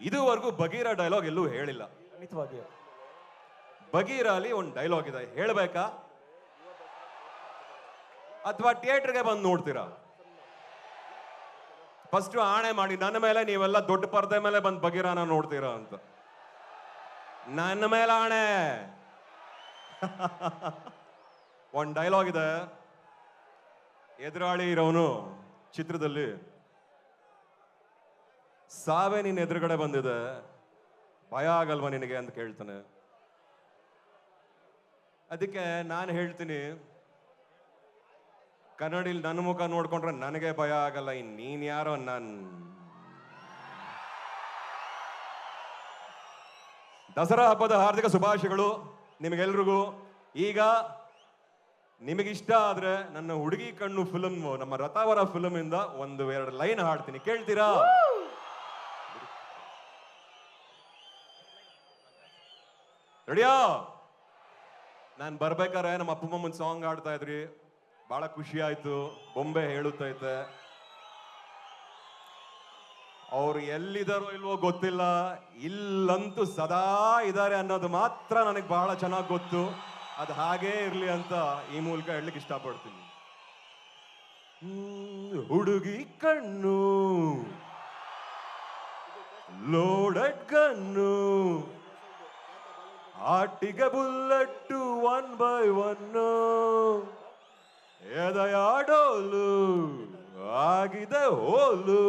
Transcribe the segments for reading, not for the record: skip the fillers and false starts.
ಇದುವರೆಗೂ ಬಗೀರ ಡೈಲಾಗ್ ಎಲ್ಲೂ ಹೇಳಿಲ್ಲ. ಖಂಡಿತವಾಗಿಯೂ. ಬಗೀರ ಅಲ್ಲಿ ಒಂದು ಡೈಲಾಗ್ ಇದೆ, ಹೇಳ್ಬೇಕಾ ಅಥವಾ ಥಿಯೇಟರ್ಗೆ ಬಂದು ನೋಡ್ತೀರಾ? ಫಸ್ಟ್ ಆಣೆ ಮಾಡಿ ನನ್ನ ಮೇಲೆ, ನೀವೆಲ್ಲ ದೊಡ್ಡ ಪರದೆ ಮೇಲೆ ಬಂದು ಬಗೀರನ ನೋಡ್ತೀರಾ ಅಂತ. ನನ್ನ ಮೇಲೆ ಆಣೆ. ಒಂದು ಡೈಲಾಗ್ ಇದೆ, ಎದುರಾಳಿ ಇರೋನು ಚಿತ್ರದಲ್ಲಿ, ಸಾವೇ ನಿನ್ನ ಎದುರುಗಡೆ ಬಂದಿದೆ, ಭಯ ಆಗಲ್ವಾ ನಿನಗೆ ಅಂತ ಕೇಳ್ತಾನೆ. ಅದಕ್ಕೆ ನಾನು ಹೇಳ್ತೀನಿ, ಕನ್ನಡಿಲಿ ನನ್ನ ಮುಖ ನೋಡ್ಕೊಂಡ್ರೆ ನನಗೆ ಭಯ ಆಗಲ್ಲ, ಇನ್ ನೀನ್ ಯಾರೋ ದಸರಾ ಹಬ್ಬದ ಹಾರ್ದಿಕ ಶುಭಾಶಯಗಳು ನಿಮಗೆಲ್ರಿಗೂ. ಈಗ ನಿಮಗಿಷ್ಟ ಆದ್ರೆ ನನ್ನ ಹುಡುಗಿ ಕಣ್ಣು ಫಿಲ್ಮ್, ನಮ್ಮ ರಥಾವರ ಫಿಲ್ಮ್ ಇಂದ ಒಂದು ಎರಡು ಲೈನ್ ಹಾಡ್ತೀನಿ, ಕೇಳ್ತೀರಾ? ರೆಡಿಯಾ? ನಾನು ಬರ್ಬೇಕಾರೆ ನಮ್ಮ ಅಪ್ಪ ಅಮ್ಮನ ಸಾಂಗ್ ಹಾಡ್ತಾ ಇದ್ರಿ, ಬಹಳ ಖುಷಿ ಆಯ್ತು. ಬೊಂಬೆ ಹೇಳುತ್ತೈತೆ, ಅವ್ರು ಎಲ್ಲಿದಾರೋ ಇಲ್ವೋ ಗೊತ್ತಿಲ್ಲ, ಇಲ್ಲಂತೂ ಸದಾ ಇದ್ದಾರೆ ಅನ್ನೋದು ಮಾತ್ರ ನನಗೆ ಬಹಳ ಚೆನ್ನಾಗಿ ಗೊತ್ತು. ಅದು ಹಾಗೇ ಇರ್ಲಿ ಅಂತ ಈ ಮೂಲಕ ಹೇಳಲಿಕ್ಕೆ ಇಷ್ಟಪಡ್ತೀನಿ. ಹುಡುಗಿ ಕಣ್ಣು ಲೋಡೆಡ್ ಗನ್ನು, ಆಟಿಗೆ ಬುಲ್ಲೆಟ್ಟು 1 by 1, ಎದೆಯಾಡೋಲು ಆಗಿದೆ ಹೋಲು,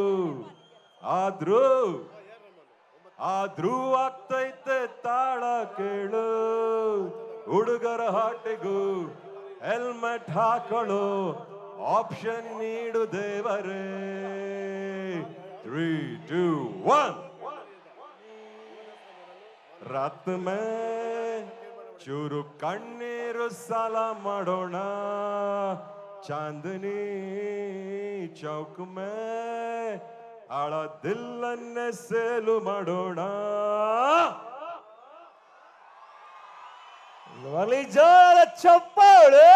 ಆದ್ರೂ ಆಗ್ತೈತೆ ತಾಳ ಕೇಳು, ಹುಡುಗರ ಹಾಟಿಗೂ ಹೆಲ್ಮೆಟ್ ಹಾಕೊಳ್ಳೋ ಆಪ್ಷನ್ ನೀಡು ದೇವರೇ. 3, 2, 1. ರಾತ್ ಮೇ ಚೂರು ಕಣ್ಣೀರು ಸಾಲ ಮಾಡೋಣ, ಚಾಂದನಿ ಚೌಕ್ ಮೇ ಆಳ ದಿಲ್ಲನ್ನೇ ಸೇಲು ಮಾಡೋಣ. ಜೋರ ಚಪ್ಪಾಳೆ.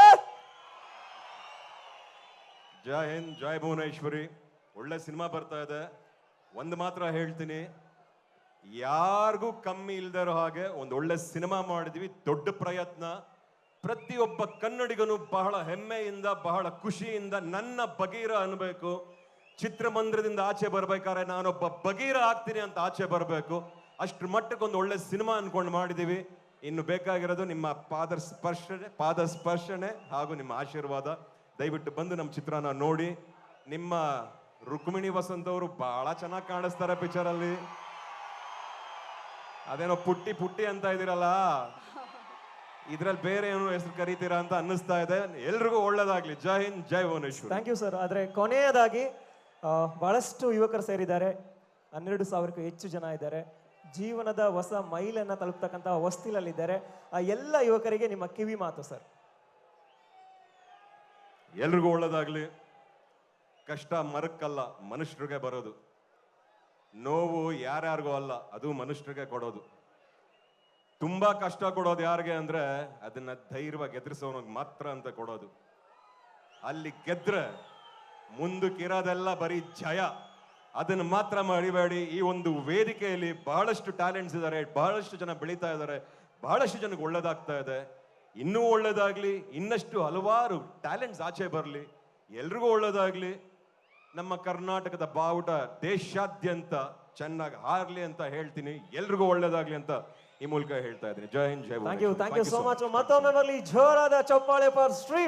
ಜೈ ಹಿಂದ್, ಜೈ ಭುವನೇಶ್ವರಿ. ಒಳ್ಳೆ ಸಿನಿಮಾ ಬರ್ತಾ ಇದೆ. ಒಂದು ಮಾತ್ರ ಹೇಳ್ತೀನಿ, ಯಾರಿಗೂ ಕಮ್ಮಿ ಇಲ್ದೇ ಇರೋ ಹಾಗೆ ಒಂದು ಒಳ್ಳೆ ಸಿನಿಮಾ ಮಾಡಿದ್ವಿ. ದೊಡ್ಡ ಪ್ರಯತ್ನ. ಪ್ರತಿಯೊಬ್ಬ ಕನ್ನಡಿಗನು ಬಹಳ ಹೆಮ್ಮೆಯಿಂದ, ಬಹಳ ಖುಷಿಯಿಂದ ನನ್ನ ಬಗೀರ ಅನ್ಬೇಕು. ಚಿತ್ರಮಂದಿರದಿಂದ ಆಚೆ ಬರ್ಬೇಕಾದ್ರೆ ನಾನೊಬ್ಬ ಬಗೀರ ಆಗ್ತೀನಿ ಅಂತ ಆಚೆ ಬರಬೇಕು. ಅಷ್ಟ್ರ ಮಟ್ಟಕ್ಕೆ ಒಂದು ಒಳ್ಳೆ ಸಿನಿಮಾ ಅನ್ಕೊಂಡು ಮಾಡಿದೀವಿ. ಇನ್ನು ಬೇಕಾಗಿರೋದು ನಿಮ್ಮ ಪಾದ ಸ್ಪರ್ಶನೆ ಹಾಗೂ ನಿಮ್ಮ ಆಶೀರ್ವಾದ. ದಯವಿಟ್ಟು ಬಂದು ನಮ್ಮ ಚಿತ್ರನ ನೋಡಿ. ನಿಮ್ಮ ರುಕ್ಮಿಣಿ ವಸಂತ್ ಅವರು ಬಹಳ ಚೆನ್ನಾಗಿ ಕಾಣಿಸ್ತಾರೆ ಪಿಕ್ಚರ್ ಅಲ್ಲಿ. ಅದೇನೋ ಪುಟ್ಟಿ ಪುಟ್ಟಿ ಅಂತ ಇದೀರಲ್ಲ, ಇದ್ರಲ್ಲಿ ಬೇರೆ ಏನೋ ಹೆಸರು ಕರೀತೀರಾ ಅಂತ ಅನ್ನಿಸ್ತಾ ಇದೆ. ಎಲ್ರಿಗೂ ಒಳ್ಳೇದಾಗ್ಲಿ. ಜೈ ಹಿಂದ್, ಜೈ ಭುವನೇಶ್ವರ್. Thank you sir. ಆದ್ರೆ ಕೊನೆಯದಾಗಿ ಬಹಳಷ್ಟು ಯುವಕರು ಸೇರಿದ್ದಾರೆ, 12,000ಕ್ಕೂ ಹೆಚ್ಚು ಜನ ಇದ್ದಾರೆ, ಜೀವನದ ಹೊಸ ಮೈಲನ್ನ ತಲುಪ್ತಕ್ಕಂಥ ಹೊಸ್ತಿಲಲ್ಲಿದ್ದಾರೆ. ಆ ಎಲ್ಲ ಯುವಕರಿಗೆ ನಿಮ್ಮ ಕಿವಿ ಮಾತು ಸರ್. ಎಲ್ರಿಗೂ ಒಳ್ಳೇದಾಗ್ಲಿ. ಕಷ್ಟ ಮರಕ್ಕಲ್ಲ, ಮನುಷ್ಯರಿಗೆ ಬರೋದು. ನೋವು ಯಾರ್ಯಾರಿಗೂ ಅಲ್ಲ, ಅದು ಮನುಷ್ಯರಿಗೆ ಕೊಡೋದು. ತುಂಬಾ ಕಷ್ಟ ಕೊಡೋದು ಯಾರಿಗೆ ಅಂದ್ರೆ ಅದನ್ನ ಧೈರ್ಯವಾಗಿ ಎದುರಿಸೋನಿಗೆ ಮಾತ್ರ ಅಂತ ಕೊಡೋದು. ಅಲ್ಲಿ ಗೆದ್ರೆ ಮುಂದಕ್ಕಿರೋದೆಲ್ಲ ಬರೀ ಜಯ. ಅದನ್ನ ಮಾತ್ರ ಮರಿಬೇಡಿ. ಈ ಒಂದು ವೇದಿಕೆಯಲ್ಲಿ ಬಹಳಷ್ಟು ಟ್ಯಾಲೆಂಟ್ಸ್ ಇದ್ದಾರೆ, ಬಹಳಷ್ಟು ಜನ ಬೆಳೀತಾ ಇದ್ದಾರೆ, ಬಹಳಷ್ಟು ಜನಕ್ಕೆ ಒಳ್ಳೇದಾಗ್ತಾ ಇದೆ. ಇನ್ನೂ ಒಳ್ಳೇದಾಗ್ಲಿ, ಇನ್ನಷ್ಟು ಹಲವಾರು ಟ್ಯಾಲೆಂಟ್ಸ್ ಆಚೆ ಬರಲಿ, ಎಲ್ರಿಗೂ ಒಳ್ಳೇದಾಗ್ಲಿ. ನಮ್ಮ ಕರ್ನಾಟಕದ ಬಾವುಟ ದೇಶಾದ್ಯಂತ ಚೆನ್ನಾಗಿ ಹಾರ್ಲಿ ಅಂತ ಹೇಳ್ತೀನಿ. ಎಲ್ರಿಗೂ ಒಳ್ಳೇದಾಗ್ಲಿ ಅಂತ ಈ ಮೂಲಕ ಹೇಳ್ತಾ ಇದ್ದೀನಿ. ಜೈ ಹಿಂದ್, ಜೈ Bhuvaneshwar. Thank you so much. ಮತ್ತೊಮ್ಮೆ ಬರಲಿ ಜೋರಾದ ಚಪ್ಪಾಳೆ ಫಾರ್ ಶ್ರೀ